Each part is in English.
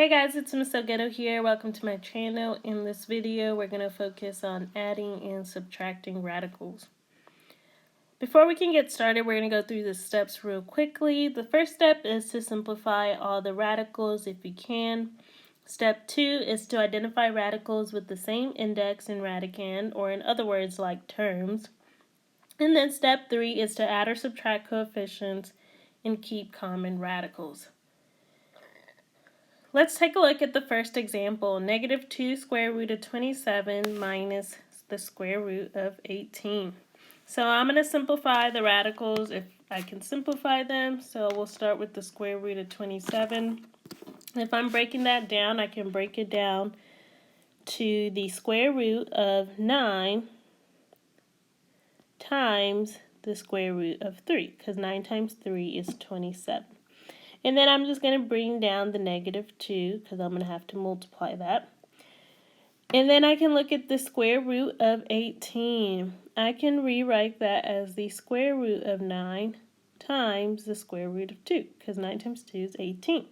Hey guys, it's Miss Elgato here. Welcome to my channel. In this video, we're going to focus on adding and subtracting radicals. Before we can get started, we're going to go through the steps real quickly. The first step is to simplify all the radicals if you can. Step 2 is to identify radicals with the same index in radicand, or in other words, like terms. And then step 3 is to add or subtract coefficients and keep common radicals. Let's take a look at the first example, negative 2 square root of 27 minus the square root of 18. So I'm going to simplify the radicals if I can simplify them. So we'll start with the square root of 27. If I'm breaking that down, I can break it down to the square root of 9 times the square root of 3, because 9 times 3 is 27. And then I'm just going to bring down the negative 2 because I'm going to have to multiply that. And then I can look at the square root of 18. I can rewrite that as the square root of 9 times the square root of 2 because 9 times 2 is 18.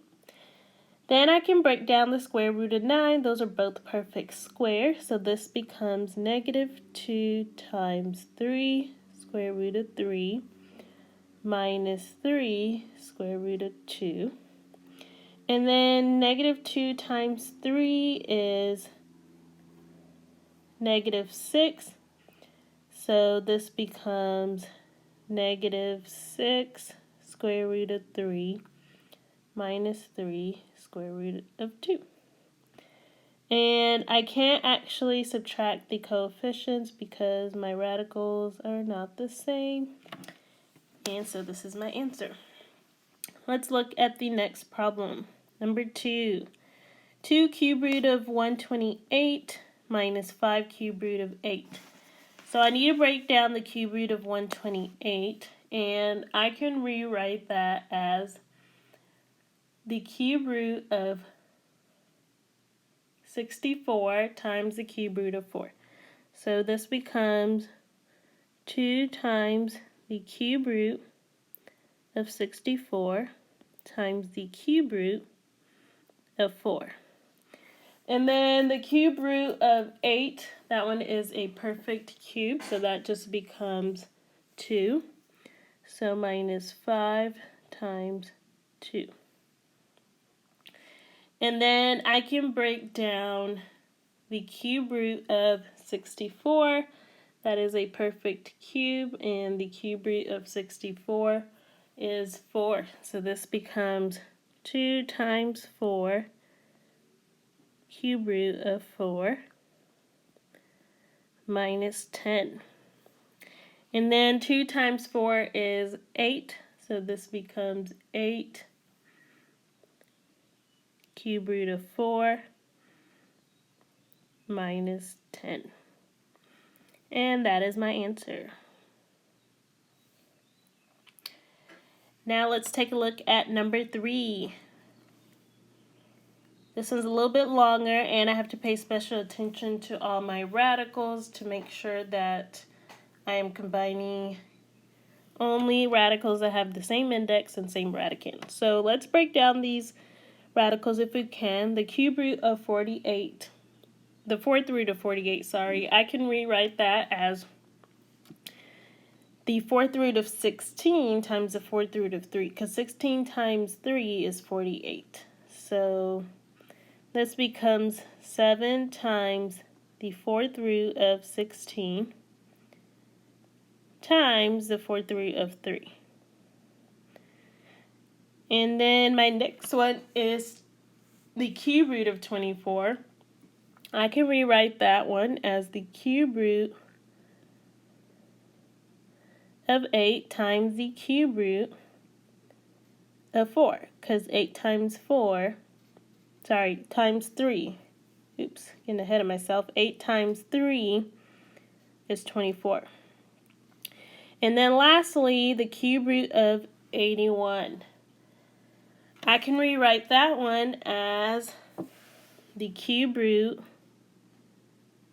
Then I can break down the square root of 9. Those are both perfect squares. So this becomes negative 2 times 3 square root of 3 minus 3 square root of 2. And then negative 2 times 3 is negative 6. So this becomes negative 6 square root of 3 minus 3 square root of 2. And I can't actually subtract the coefficients because my radicals are not the same. And so this is my answer. Let's look at the next problem. Number 2. 2 cube root of 128 minus 5 cube root of 8. So I need to break down the cube root of 128, and I can rewrite that as the cube root of 64 times the cube root of 4. So this becomes 2 times the cube root of 64 times the cube root of 4. And then the cube root of 8, that one is a perfect cube, so that just becomes 2. So minus 5 times 2. And then I can break down the cube root of 64. That is a perfect cube, and the cube root of 64 is 4. So this becomes 2 times 4 cube root of 4 minus 10. And then 2 times 4 is 8. So this becomes 8 cube root of 4 minus 10. And that is my answer. Now let's take a look at number 3. This one's a little bit longer, and I have to pay special attention to all my radicals to make sure that I am combining only radicals that have the same index and same radicand. So let's break down these radicals if we can. The cube root of 48, the fourth root of 48, sorry, I can rewrite that as the fourth root of 16 times the fourth root of 3, because 16 times 3 is 48. So this becomes 7 times the fourth root of 16 times the fourth root of 3. And then my next one is the cube root of 24. I can rewrite that one as the cube root of 8 times the cube root of 4, because 8 times 4, times 3. Oops, getting ahead of myself. 8 times 3 is 24. And then lastly, the cube root of 81. I can rewrite that one as the cube root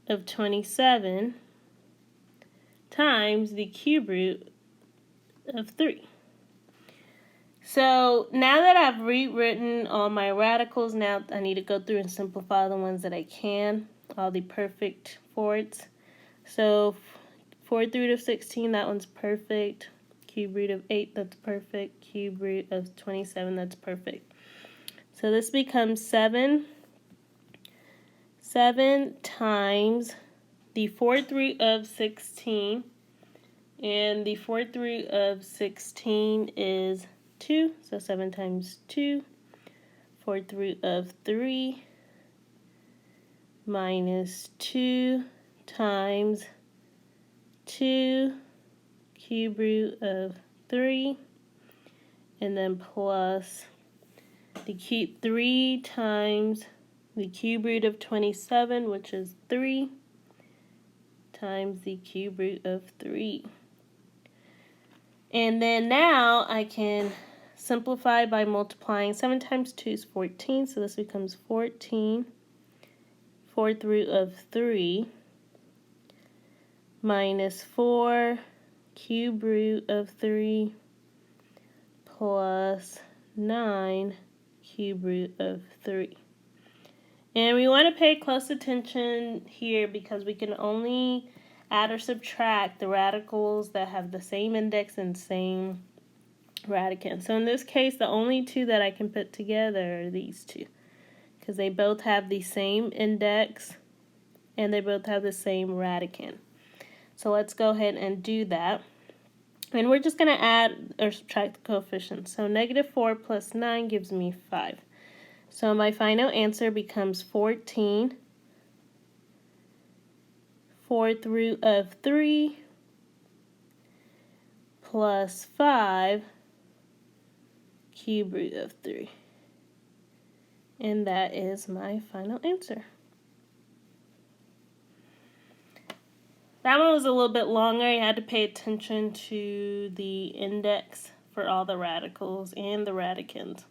of 27 times the cube root of 3. So now that I've rewritten all my radicals, now I need to go through and simplify the ones that I can, all the perfect fourths. So 4th root of 16, that one's perfect. Cube root of 8, that's perfect. Cube root of 27, that's perfect. So this becomes 7 times the 4th root of 16. And the 4th root of 16 is 2. So 7 times 2. 4th root of 3 minus 2 times 2 cube root of 3, and then plus the 3 times the cube root of 27, which is 3, times the cube root of 3. And then now I can simplify by multiplying. 7 times 2 is 14, so this becomes 14, 4th root of 3, minus 4 cube root of 3 plus 9 cube root of 3. And we want to pay close attention here because we can only add or subtract the radicals that have the same index and same radicand. So in this case, the only two that I can put together are these two because they both have the same index and they both have the same radicand. So let's go ahead and do that. And we're just going to add or subtract the coefficients. So negative 4 plus 9 gives me 5. So my final answer becomes 14, 4th root of 3 plus 5 cube root of 3. And that is my final answer. That one was a little bit longer. I had to pay attention to the index for all the radicals and the radicands.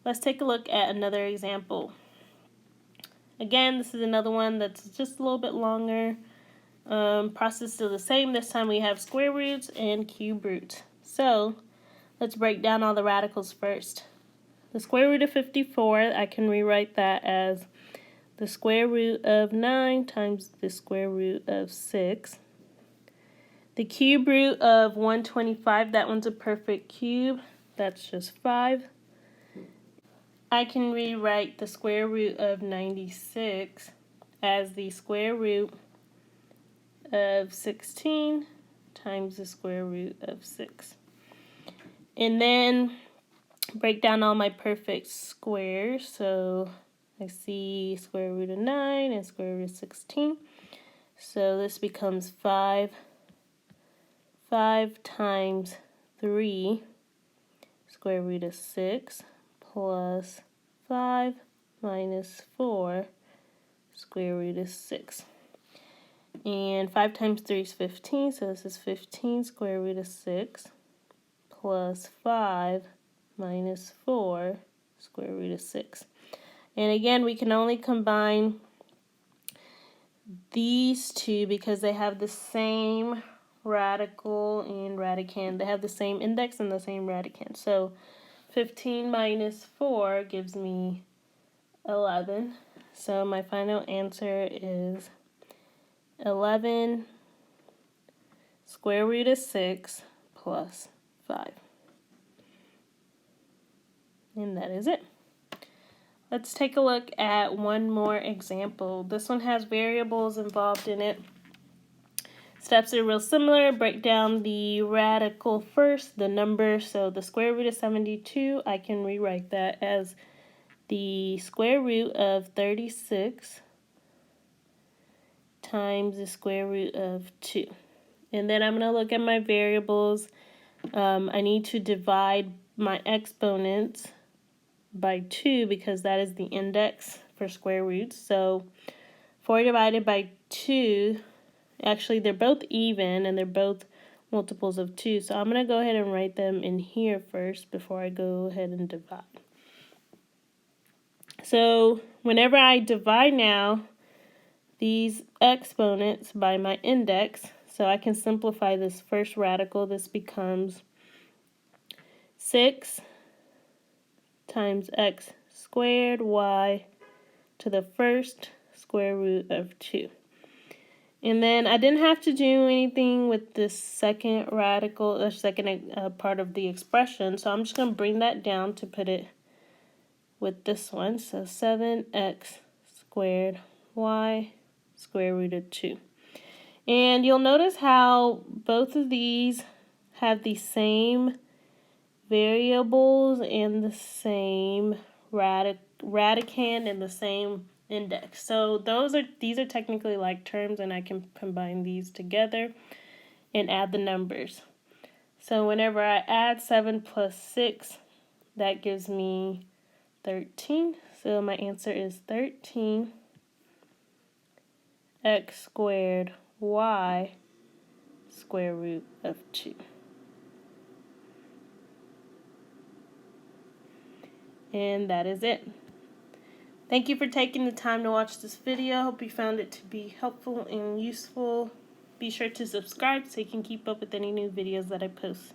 Let's take a look at another example. Again, this is another one that's just a little bit longer. Process still the same. This time we have square roots and cube roots. So let's break down all the radicals first. The square root of 54, I can rewrite that as the square root of 9 times the square root of 6. The cube root of 125, that one's a perfect cube. That's just 5. I can rewrite the square root of 96 as the square root of 16 times the square root of 6. And then break down all my perfect squares. So I see square root of 9 and square root of 16. So this becomes 5 times 3 square root of 6 plus 5 minus 4 square root of 6. And 5 times 3 is 15, so this is 15 square root of 6 plus 5 minus 4 square root of 6. And again, we can only combine these two because they have the same radical and radicand. They have the same index and the same radicand. So 15 minus 4 gives me 11. So my final answer is 11 square root of 6 plus 5. And that is it. Let's take a look at one more example. This one has variables involved in it. Steps are real similar. Break down the radical first, the number. So the square root of 72, I can rewrite that as the square root of 36 times the square root of 2. And then I'm going to look at my variables. I need to divide my exponents by 2 because that is the index for square roots. So 4 divided by 2, actually they're both even and they're both multiples of 2. So I'm going to go ahead and write them in here first before I go ahead and divide. So whenever I divide now these exponents by my index, so I can simplify this first radical. This becomes 6 times x squared y to the first square root of 2. And then I didn't have to do anything with this second radical, or second part of the expression, so I'm just going to bring that down to put it with this one. So 7x squared y square root of 2. And you'll notice how both of these have the same variables and the same radicand and the same index. So these are technically like terms, and I can combine these together and add the numbers. So whenever I add 7 plus 6, that gives me 13. So my answer is 13 x squared y square root of 2. And that is it. Thank you for taking the time to watch this video. Hope you found it to be helpful and useful. Be sure to subscribe so you can keep up with any new videos that I post.